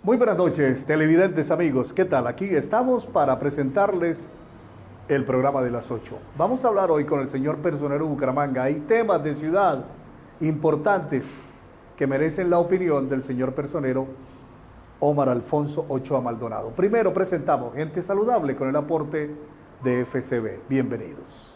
Muy buenas noches, televidentes amigos. ¿Qué tal? Aquí estamos para presentarles el programa de las 8. Vamos a hablar hoy con el señor personero de Bucaramanga. Hay temas de ciudad importantes que merecen la opinión del señor personero Omar Alfonso Ochoa Maldonado. Primero presentamos Gente Saludable con el aporte de FCB. Bienvenidos.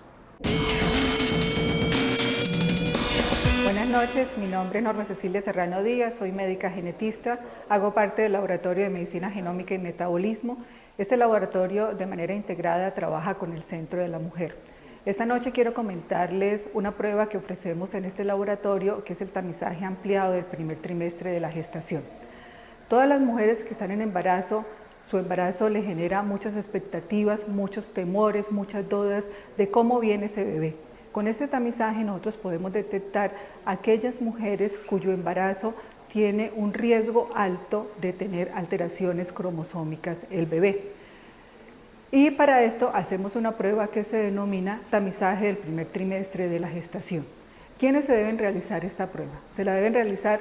Buenas noches, mi nombre es Norma Cecilia Serrano Díaz, soy médica genetista, hago parte del Laboratorio de Medicina Genómica y Metabolismo. Este laboratorio de manera integrada trabaja con el Centro de la Mujer. Esta noche quiero comentarles una prueba que ofrecemos en este laboratorio, que es el tamizaje ampliado del primer trimestre de la gestación. Todas las mujeres que están en embarazo, su embarazo le genera muchas expectativas, muchos temores, muchas dudas de cómo viene ese bebé. Con este tamizaje nosotros podemos detectar aquellas mujeres cuyo embarazo tiene un riesgo alto de tener alteraciones cromosómicas el bebé. Y para esto hacemos una prueba que se denomina tamizaje del primer trimestre de la gestación. ¿Quiénes se deben realizar esta prueba? Se la deben realizar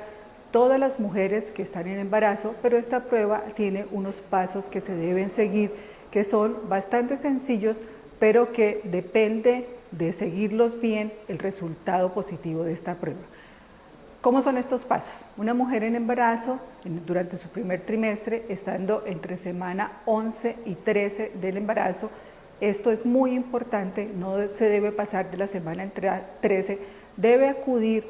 todas las mujeres que están en embarazo, pero esta prueba tiene unos pasos que se deben seguir que son bastante sencillos, pero que depende de seguirlos bien el resultado positivo de esta prueba. ¿Cómo son estos pasos? Una mujer en embarazo durante su primer trimestre, estando entre semana 11 y 13 del embarazo, esto es muy importante, no se debe pasar de la semana 13, debe acudir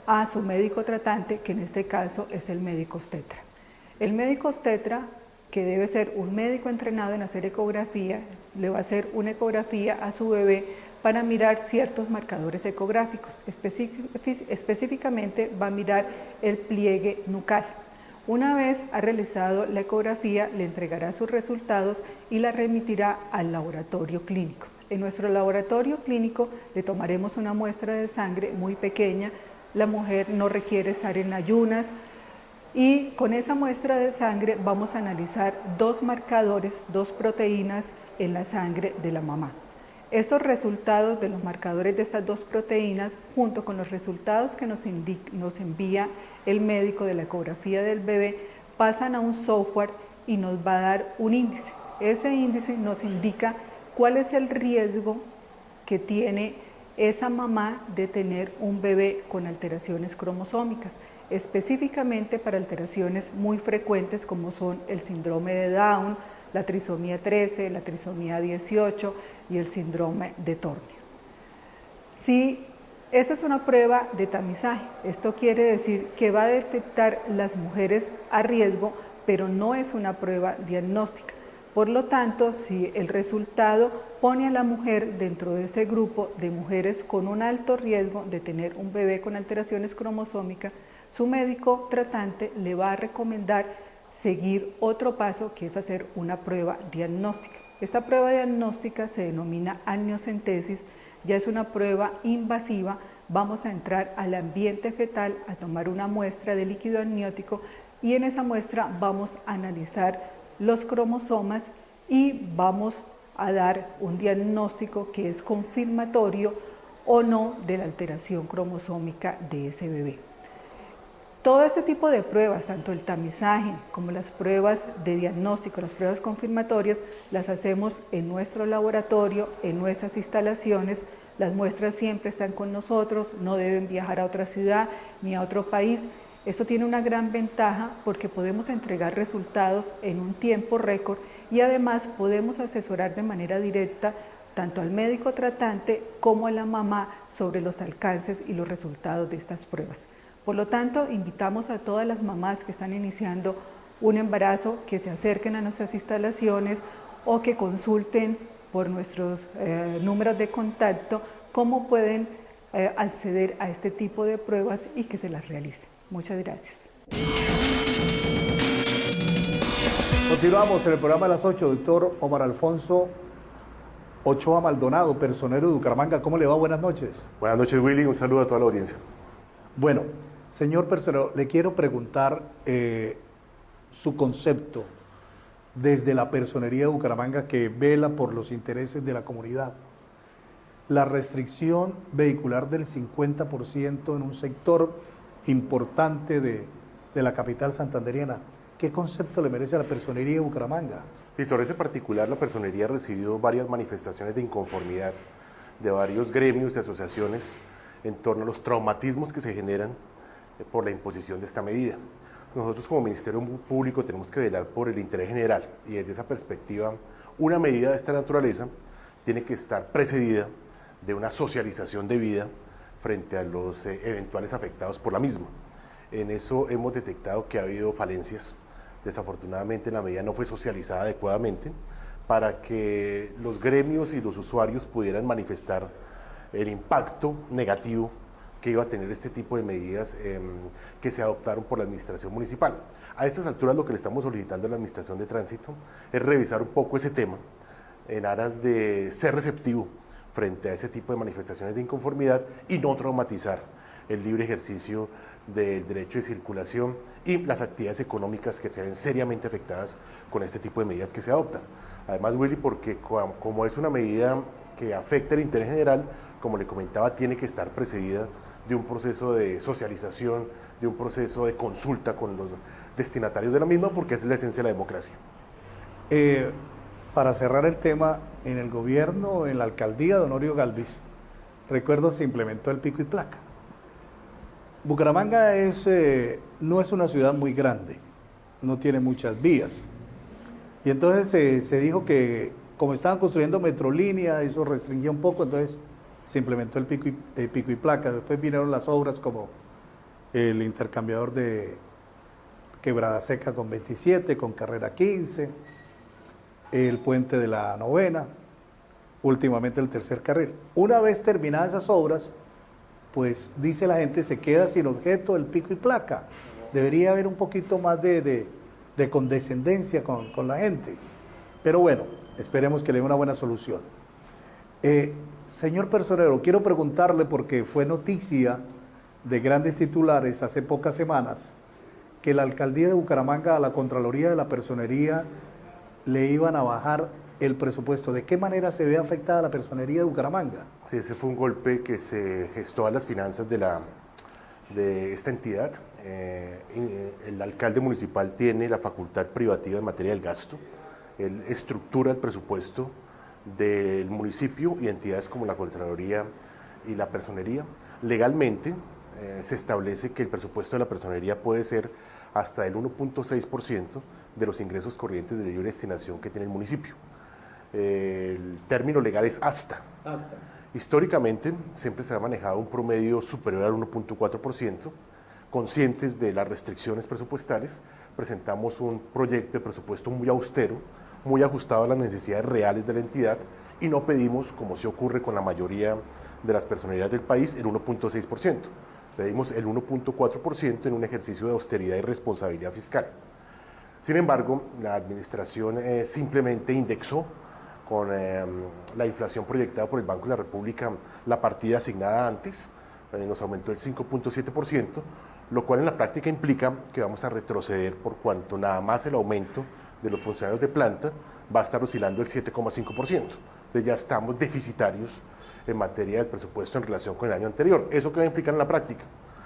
a su médico tratante, que en este caso es el médico obstetra. El médico obstetra, que debe ser un médico entrenado en hacer ecografía, le va a hacer una ecografía a su bebé para mirar ciertos marcadores ecográficos. Específicamente va a mirar el pliegue nucal. Una vez ha realizado la ecografía, le entregará sus resultados y la remitirá al laboratorio clínico. En nuestro laboratorio clínico le tomaremos una muestra de sangre muy pequeña. La mujer no requiere estar en ayunas y con esa muestra de sangre vamos a analizar dos marcadores, dos proteínas en la sangre de la mamá. Estos resultados de los marcadores de estas dos proteínas, junto con los resultados que nos envía el médico de la ecografía del bebé, pasan a un software y nos va a dar un índice. Ese índice nos indica cuál es el riesgo que tiene esa mamá de tener un bebé con alteraciones cromosómicas, específicamente para alteraciones muy frecuentes como son el síndrome de Down, la trisomía 13, la trisomía 18 y el síndrome de Turner. Si esa es una prueba de tamizaje, esto quiere decir que va a detectar las mujeres a riesgo, pero no es una prueba diagnóstica. Por lo tanto, si el resultado pone a la mujer dentro de este grupo de mujeres con un alto riesgo de tener un bebé con alteraciones cromosómicas, su médico tratante le va a recomendar seguir otro paso, que es hacer una prueba diagnóstica. Esta prueba diagnóstica se denomina amniocentesis, ya es una prueba invasiva. Vamos a entrar al ambiente fetal a tomar una muestra de líquido amniótico y en esa muestra vamos a analizar los cromosomas y vamos a dar un diagnóstico que es confirmatorio o no de la alteración cromosómica de ese bebé. Todo este tipo de pruebas, tanto el tamizaje como las pruebas de diagnóstico, las pruebas confirmatorias, las hacemos en nuestro laboratorio, en nuestras instalaciones. Las muestras siempre están con nosotros, no deben viajar a otra ciudad ni a otro país. Eso tiene una gran ventaja porque podemos entregar resultados en un tiempo récord y además podemos asesorar de manera directa tanto al médico tratante como a la mamá sobre los alcances y los resultados de estas pruebas. Por lo tanto, invitamos a todas las mamás que están iniciando un embarazo que se acerquen a nuestras instalaciones o que consulten por nuestros números de contacto cómo pueden acceder a este tipo de pruebas y que se las realicen. Muchas gracias. Continuamos en el programa de las 8, doctor Omar Alfonso Ochoa Maldonado, personero de Bucaramanga. ¿Cómo le va? Buenas noches. Buenas noches, Willy. Un saludo a toda la audiencia. Bueno, señor personero, le quiero preguntar su concepto desde la personería de Bucaramanga que vela por los intereses de la comunidad. La restricción vehicular del 50% en un sector importante de la capital santandereana. ¿qué concepto le merece a la personería de Bucaramanga? Sí, sobre ese particular, la personería ha recibido varias manifestaciones de inconformidad de varios gremios y asociaciones en torno a los traumatismos que se generan por la imposición de esta medida. Nosotros como Ministerio Público tenemos que velar por el interés general y desde esa perspectiva una medida de esta naturaleza tiene que estar precedida de una socialización debida frente a los eventuales afectados por la misma. En eso hemos detectado que ha habido falencias. Desafortunadamente la medida no fue socializada adecuadamente para que los gremios y los usuarios pudieran manifestar el impacto negativo que iba a tener este tipo de medidas que se adoptaron por la administración municipal. A estas alturas lo que le estamos solicitando a la administración de tránsito es revisar un poco ese tema en aras de ser receptivo frente a ese tipo de manifestaciones de inconformidad y no traumatizar el libre ejercicio del derecho de circulación y las actividades económicas que se ven seriamente afectadas con este tipo de medidas que se adoptan. Además, Willy, porque como es una medida que afecta el interés general, como le comentaba, tiene que estar precedida de un proceso de socialización, de un proceso de consulta con los destinatarios de la misma, porque es la esencia de la democracia. Para cerrar el tema, en el gobierno, en la alcaldía de Honorio Galvis, recuerdo se implementó el pico y placa. Bucaramanga no es una ciudad muy grande, no tiene muchas vías. Y entonces se dijo que como estaban construyendo Metrolínea, eso restringía un poco, entonces se implementó el pico y placa. Después vinieron las obras como el intercambiador de Quebrada Seca con 27, con Carrera 15, el puente de la Novena, últimamente el tercer carril. Una vez terminadas esas obras, pues dice la gente, se queda sin objeto el pico y placa. Debería haber un poquito más de condescendencia con la gente. Pero bueno, esperemos que le dé una buena solución. Señor personero, quiero preguntarle, porque fue noticia de grandes titulares hace pocas semanas, que la alcaldía de Bucaramanga a la Contraloría de la Personería le iban a bajar el presupuesto. ¿De qué manera se ve afectada la personería de Bucaramanga? Sí, ese fue un golpe que se gestó a las finanzas de esta entidad. El alcalde municipal tiene la facultad privativa en materia del gasto. Él estructura el presupuesto del municipio y entidades como la Contraloría y la Personería. Legalmente se establece que el presupuesto de la personería puede ser hasta el 1.6% de los ingresos corrientes de libre destinación que tiene el municipio. El término legal es hasta. Históricamente siempre se ha manejado un promedio superior al 1.4%. Conscientes de las restricciones presupuestales, presentamos un proyecto de presupuesto muy austero, muy ajustado a las necesidades reales de la entidad y no pedimos, como se ocurre con la mayoría de las personerías del país, el 1.6%. Pedimos el 1.4% en un ejercicio de austeridad y responsabilidad fiscal. Sin embargo, la administración simplemente indexó con la inflación proyectada por el Banco de la República la partida asignada antes, nos aumentó el 5.7%, lo cual en la práctica implica que vamos a retroceder por cuanto nada más el aumento de los funcionarios de planta va a estar oscilando el 7.5%. Entonces ya estamos deficitarios en materia del presupuesto en relación con el año anterior. ¿Eso qué va a implicar en la práctica?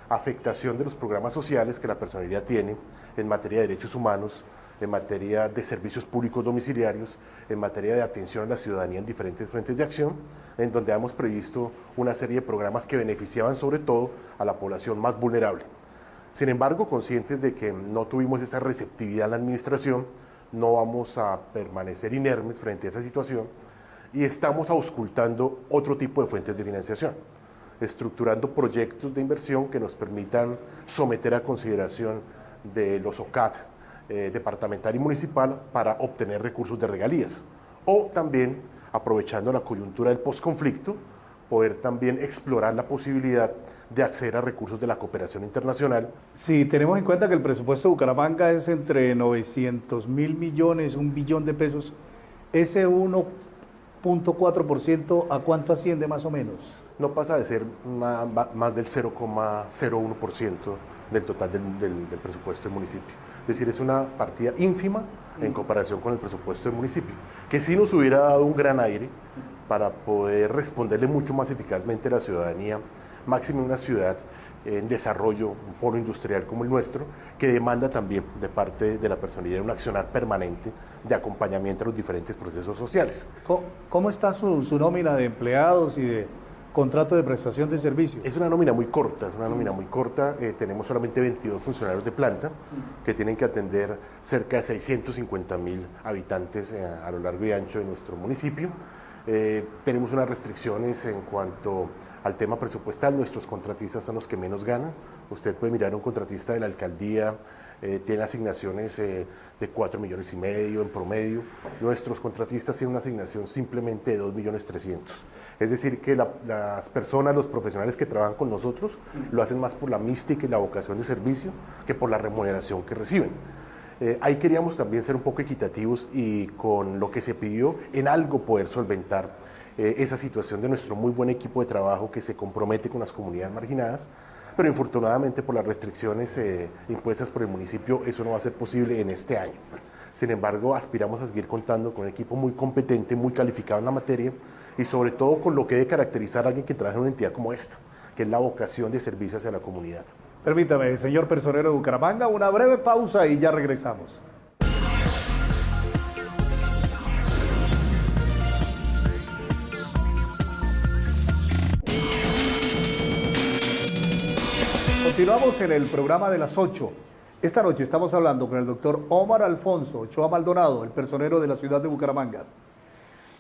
Afectación de los programas sociales que la personería tiene en materia de derechos humanos, en materia de servicios públicos domiciliarios, en materia de atención a la ciudadanía en diferentes frentes de acción, en donde hemos previsto una serie de programas que beneficiaban sobre todo a la población más vulnerable. Sin embargo, conscientes de que no tuvimos esa receptividad en la administración, no vamos a permanecer inermes frente a esa situación y estamos auscultando otro tipo de fuentes de financiación, estructurando proyectos de inversión que nos permitan someter a consideración de los OCAT departamental y municipal para obtener recursos de regalías, o también, aprovechando la coyuntura del posconflicto, poder también explorar la posibilidad de acceder a recursos de la cooperación internacional. Si tenemos en cuenta que el presupuesto de Bucaramanga es entre 900.000 millones, 1 billón de pesos, ese 1.4%, ¿a cuánto asciende más o menos? No pasa de ser más del 0,01% del total del presupuesto del municipio. Es decir, es una partida ínfima en comparación con el presupuesto del municipio, que sí nos hubiera dado un gran aire para poder responderle mucho más eficazmente a la ciudadanía máximo en una ciudad en desarrollo, un polo industrial como el nuestro, que demanda también de parte de la personería un accionar permanente de acompañamiento a los diferentes procesos sociales. ¿Cómo está su nómina de empleados y de contrato de prestación de servicios? Es una nómina muy corta, tenemos solamente 22 funcionarios de planta que tienen que atender cerca de 650.000 habitantes a lo largo y ancho de nuestro municipio. Tenemos unas restricciones en cuanto al tema presupuestal. Nuestros contratistas son los que menos ganan. Usted puede mirar a un contratista de la alcaldía, tiene asignaciones de 4,5 millones en promedio. Nuestros contratistas tienen una asignación simplemente de 2,3 millones. Es decir, que las personas, los profesionales que trabajan con nosotros, lo hacen más por la mística y la vocación de servicio que por la remuneración que reciben. Ahí queríamos también ser un poco equitativos y con lo que se pidió en algo poder solventar esa situación de nuestro muy buen equipo de trabajo que se compromete con las comunidades marginadas, pero infortunadamente por las restricciones impuestas por el municipio eso no va a ser posible en este año. Sin embargo, aspiramos a seguir contando con un equipo muy competente, muy calificado en la materia y sobre todo con lo que debe caracterizar a alguien que trabaja en una entidad como esta, que es la vocación de servicio hacia la comunidad. Permítame, señor personero de Bucaramanga, una breve pausa y ya regresamos. Continuamos en el programa de las 8. Esta noche estamos hablando con el doctor Omar Alfonso Ochoa Maldonado, el personero de la ciudad de Bucaramanga.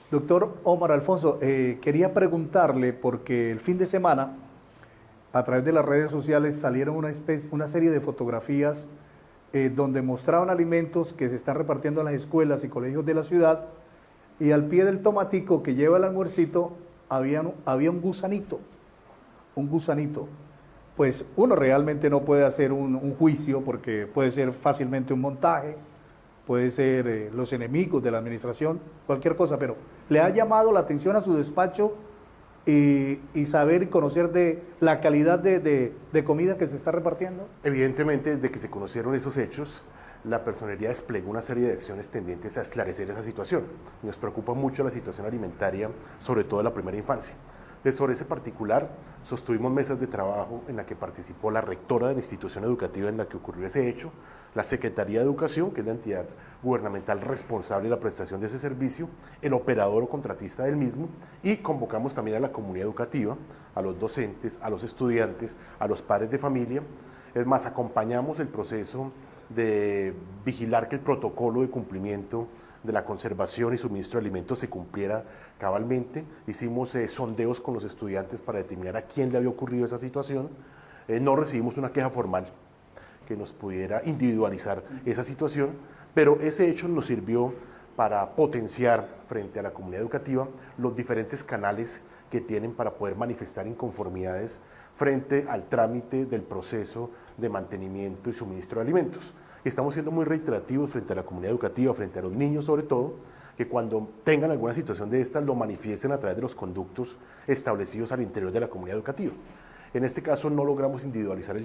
Doctor Omar Alfonso, quería preguntarle, porque el fin de semana, a través de las redes sociales, salieron una serie de fotografías donde mostraban alimentos que se están repartiendo en las escuelas y colegios de la ciudad, y al pie del tomatico que lleva el almuercito había un gusanito. Pues uno realmente no puede hacer un juicio porque puede ser fácilmente un montaje, puede ser los enemigos de la administración, cualquier cosa, pero ¿le ha llamado la atención a su despacho y saber y conocer de la calidad de comida que se está repartiendo? Evidentemente, desde que se conocieron esos hechos, la personería desplegó una serie de acciones tendientes a esclarecer esa situación. Nos preocupa mucho la situación alimentaria, sobre todo en la primera infancia. Sobre ese particular, sostuvimos mesas de trabajo en la que participó la rectora de la institución educativa en la que ocurrió ese hecho, la Secretaría de Educación, que es la entidad gubernamental responsable de la prestación de ese servicio, el operador o contratista del mismo, y convocamos también a la comunidad educativa, a los docentes, a los estudiantes, a los padres de familia. Es más, acompañamos el proceso de vigilar que el protocolo de cumplimiento de la conservación y suministro de alimentos se cumpliera cabalmente. Hicimos sondeos con los estudiantes para determinar a quién le había ocurrido esa situación. No recibimos una queja formal que nos pudiera individualizar esa situación, pero ese hecho nos sirvió para potenciar frente a la comunidad educativa los diferentes canales que tienen para poder manifestar inconformidades frente al trámite del proceso de mantenimiento y suministro de alimentos. Y estamos siendo muy reiterativos frente a la comunidad educativa, frente a los niños sobre todo, que cuando tengan alguna situación de estas lo manifiesten a través de los conductos establecidos al interior de la comunidad educativa. En este caso no logramos individualizar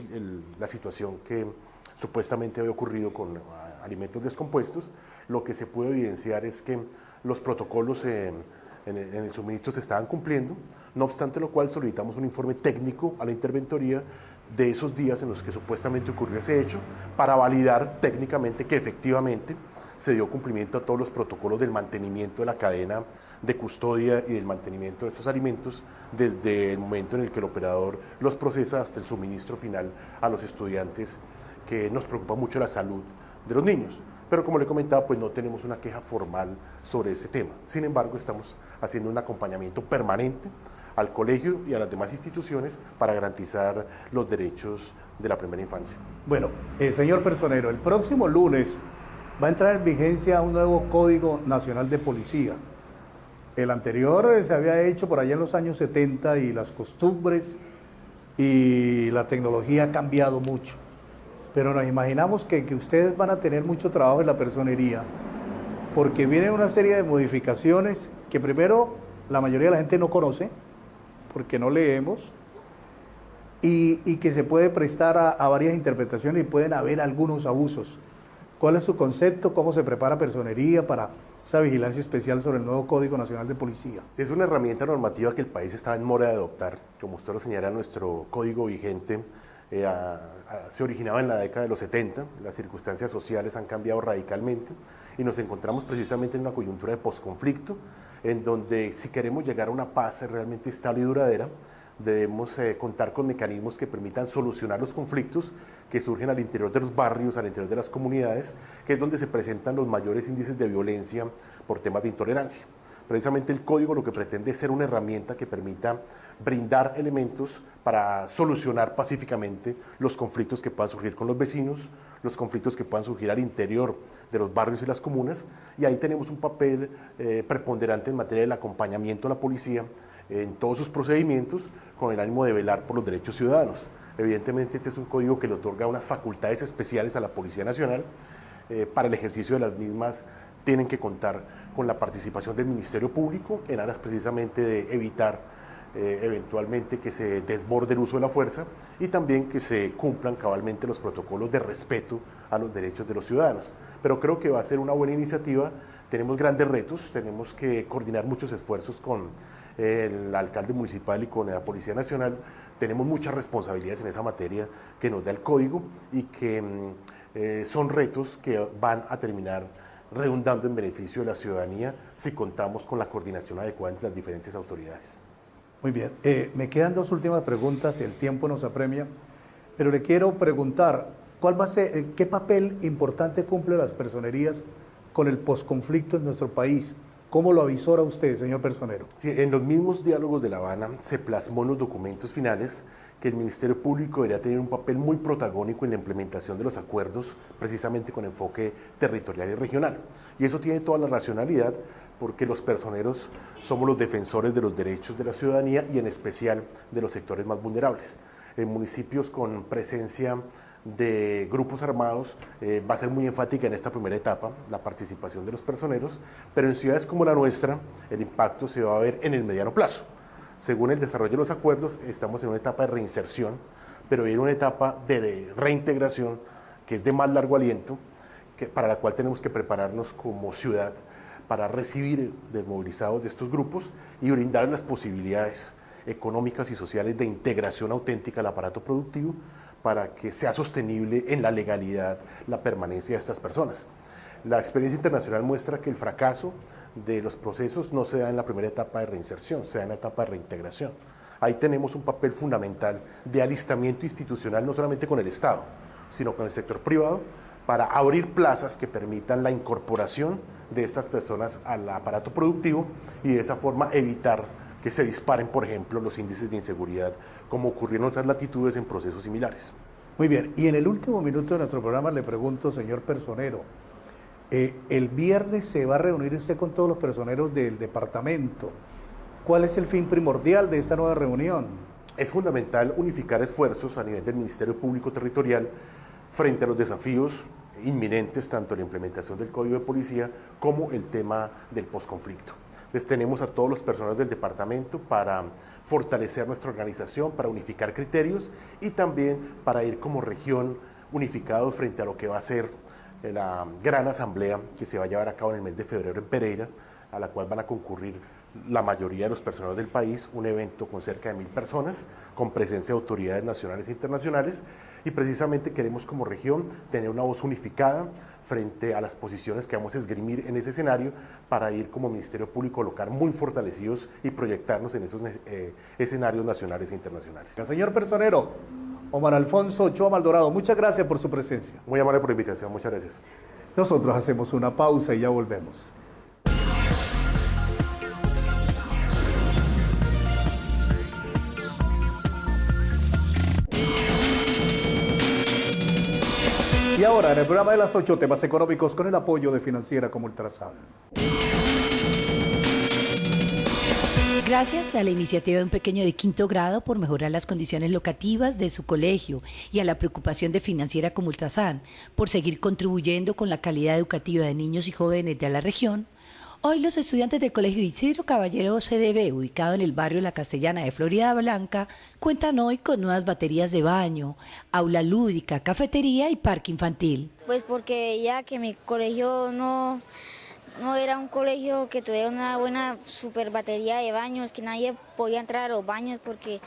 la situación que supuestamente había ocurrido con alimentos descompuestos. Lo que se pudo evidenciar es que los protocolos en el suministro se estaban cumpliendo, no obstante lo cual solicitamos un informe técnico a la interventoría de esos días en los que supuestamente ocurrió ese hecho para validar técnicamente que efectivamente se dio cumplimiento a todos los protocolos del mantenimiento de la cadena de custodia y del mantenimiento de esos alimentos desde el momento en el que el operador los procesa hasta el suministro final a los estudiantes, que nos preocupa mucho la salud de los niños. Pero como le comentaba, pues no tenemos una queja formal sobre ese tema. Sin embargo, estamos haciendo un acompañamiento permanente al colegio y a las demás instituciones para garantizar los derechos de la primera infancia. Bueno, señor personero, el próximo lunes va a entrar en vigencia un nuevo Código Nacional de Policía. El anterior se había hecho por allá en los años 70 y las costumbres y la tecnología ha cambiado mucho. Pero nos imaginamos que ustedes van a tener mucho trabajo en la personería, porque viene una serie de modificaciones que primero la mayoría de la gente no conoce, porque no leemos, y que se puede prestar a varias interpretaciones y pueden haber algunos abusos. ¿Cuál es su concepto? ¿Cómo se prepara personería para esa vigilancia especial sobre el nuevo Código Nacional de Policía. Sí, es una herramienta normativa que el país estaba en mora de adoptar. Como usted lo señala, nuestro código vigente se originaba en la década de los 70, las circunstancias sociales han cambiado radicalmente y nos encontramos precisamente en una coyuntura de posconflicto, en donde si queremos llegar a una paz realmente estable y duradera, debemos contar con mecanismos que permitan solucionar los conflictos que surgen al interior de los barrios, al interior de las comunidades, que es donde se presentan los mayores índices de violencia por temas de intolerancia. Precisamente el código lo que pretende es ser una herramienta que permita brindar elementos para solucionar pacíficamente los conflictos que puedan surgir con los vecinos, los conflictos que puedan surgir al interior de los barrios y las comunas, y ahí tenemos un papel preponderante en materia del acompañamiento a la policía en todos sus procedimientos con el ánimo de velar por los derechos ciudadanos. Evidentemente este es un código que le otorga unas facultades especiales a la Policía Nacional. Para el ejercicio de las mismas tienen que contar con la participación del Ministerio Público en aras precisamente de evitar eventualmente que se desborde el uso de la fuerza y también que se cumplan cabalmente los protocolos de respeto a los derechos de los ciudadanos. Pero creo que va a ser una buena iniciativa. Tenemos grandes retos, tenemos que coordinar muchos esfuerzos con el alcalde municipal y con la Policía Nacional. Tenemos muchas responsabilidades en esa materia que nos da el código y que son retos que van a terminar redundando en beneficio de la ciudadanía si contamos con la coordinación adecuada entre las diferentes autoridades. Muy bien, me quedan dos últimas preguntas, el tiempo nos apremia, pero le quiero preguntar, ¿cuál va a ser, qué papel importante cumple las personerías con el posconflicto en nuestro país? ¿Cómo lo avisora usted, señor personero? Sí, en los mismos diálogos de La Habana se plasmó en los documentos finales que el Ministerio Público debería tener un papel muy protagónico en la implementación de los acuerdos, precisamente con enfoque territorial y regional. Y eso tiene toda la racionalidad, porque los personeros somos los defensores de los derechos de la ciudadanía y en especial de los sectores más vulnerables. En municipios con presencia de grupos armados va a ser muy enfática en esta primera etapa la participación de los personeros, pero en ciudades como la nuestra el impacto se va a ver en el mediano plazo. Según el desarrollo de los acuerdos estamos en una etapa de reinserción, pero en una etapa de reintegración que es de más largo aliento, para la cual tenemos que prepararnos como ciudad para recibir desmovilizados de estos grupos y brindar las posibilidades económicas y sociales de integración auténtica al aparato productivo para que sea sostenible en la legalidad la permanencia de estas personas. La experiencia internacional muestra que el fracaso de los procesos no se da en la primera etapa de reinserción, se da en la etapa de reintegración. Ahí tenemos un papel fundamental de alistamiento institucional, no solamente con el Estado, sino con el sector privado, para abrir plazas que permitan la incorporación de estas personas al aparato productivo y de esa forma evitar que se disparen, por ejemplo, los índices de inseguridad, como ocurrió en otras latitudes en procesos similares. Muy bien, y en el último minuto de nuestro programa le pregunto, señor personero, el viernes se va a reunir usted con todos los personeros del departamento. ¿Cuál es el fin primordial de esta nueva reunión? Es fundamental unificar esfuerzos a nivel del Ministerio Público Territorial frente a los desafíos inminentes, tanto en la implementación del Código de Policía como el tema del posconflicto. Entonces tenemos a todos los personeros del departamento para fortalecer nuestra organización, para unificar criterios y también para ir como región unificados frente a lo que va a ser la gran asamblea que se va a llevar a cabo en el mes de febrero en Pereira, a la cual van a concurrir la mayoría de los personeros del país, un evento con cerca de 1000 personas, con presencia de autoridades nacionales e internacionales, y precisamente queremos como región tener una voz unificada frente a las posiciones que vamos a esgrimir en ese escenario para ir como Ministerio Público a colocar muy fortalecidos y proyectarnos en esos escenarios nacionales e internacionales. Señor personero, Omar Alfonso Ochoa Maldorado, muchas gracias por su presencia. Muy amable por la invitación, muchas gracias. Nosotros hacemos una pausa y ya volvemos. Y ahora, en el programa de las 8, temas económicos con el apoyo de Financiera como Ultrasan. Gracias a la iniciativa de un pequeño de 5º grado por mejorar las condiciones locativas de su colegio y a la preocupación de Financiera como Ultrasan por seguir contribuyendo con la calidad educativa de niños y jóvenes de la región, hoy los estudiantes del Colegio Isidro Caballero CDB, ubicado en el barrio La Castellana de Florida Blanca, cuentan hoy con nuevas baterías de baño, aula lúdica, cafetería y parque infantil. Pues porque ya que mi colegio no No era un colegio que tuviera una buena super batería de baños, que nadie podía entrar a los baños porque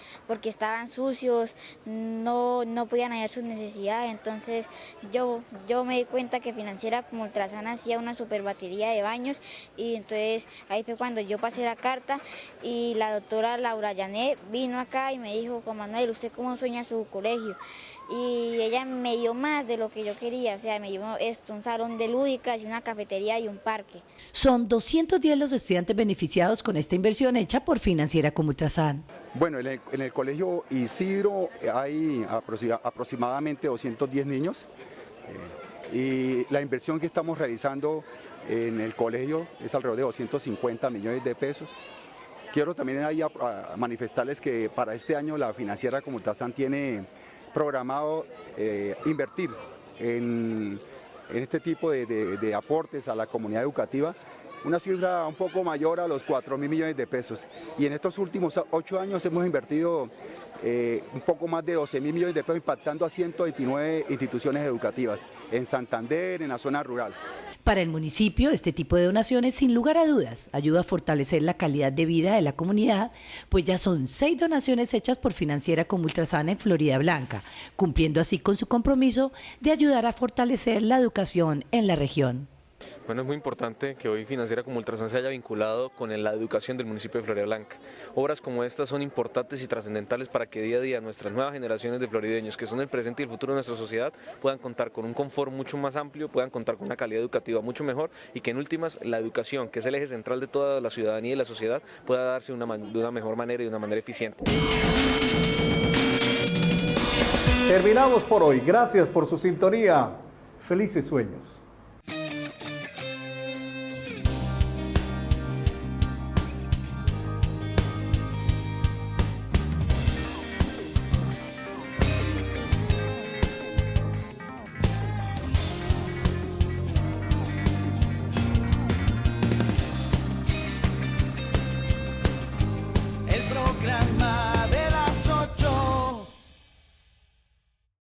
estaban sucios, no podían hacer sus necesidades. Entonces yo me di cuenta que Financiera como Ultrasan hacía una super batería de baños, y entonces ahí fue cuando yo pasé la carta y la doctora Laura Llané vino acá y me dijo: Juan Manuel, ¿usted cómo sueña su colegio? Y ella me dio más de lo que yo quería, o sea, me dio un salón de lúdicas y una cafetería y un parque. Son 210 los estudiantes beneficiados con esta inversión hecha por Financiera como Ultrasan. Bueno, en el colegio Isidro hay aproximadamente 210 niños y la inversión que estamos realizando en el colegio es alrededor de 250 millones de pesos. Quiero también ahí manifestarles que para este año la Financiera como Ultrasan tiene programado invertir en este tipo de aportes a la comunidad educativa, una cifra un poco mayor a los 4.000 millones de pesos. Y en estos últimos 8 años hemos invertido un poco más de 12.000 millones de pesos, impactando a 129 instituciones educativas en Santander, en la zona rural. Para el municipio, este tipo de donaciones, sin lugar a dudas, ayuda a fortalecer la calidad de vida de la comunidad, pues ya son 6 donaciones hechas por Financiera como Ultrasan en Florida Blanca, cumpliendo así con su compromiso de ayudar a fortalecer la educación en la región. Bueno, es muy importante que hoy Financiera como Ultrasan se haya vinculado con la educación del municipio de Florida Blanca. Obras como estas son importantes y trascendentales para que día a día nuestras nuevas generaciones de florideños, que son el presente y el futuro de nuestra sociedad, puedan contar con un confort mucho más amplio, puedan contar con una calidad educativa mucho mejor, y que en últimas la educación, que es el eje central de toda la ciudadanía y la sociedad, pueda darse de una mejor manera y de una manera eficiente. Terminamos por hoy. Gracias por su sintonía. Felices sueños.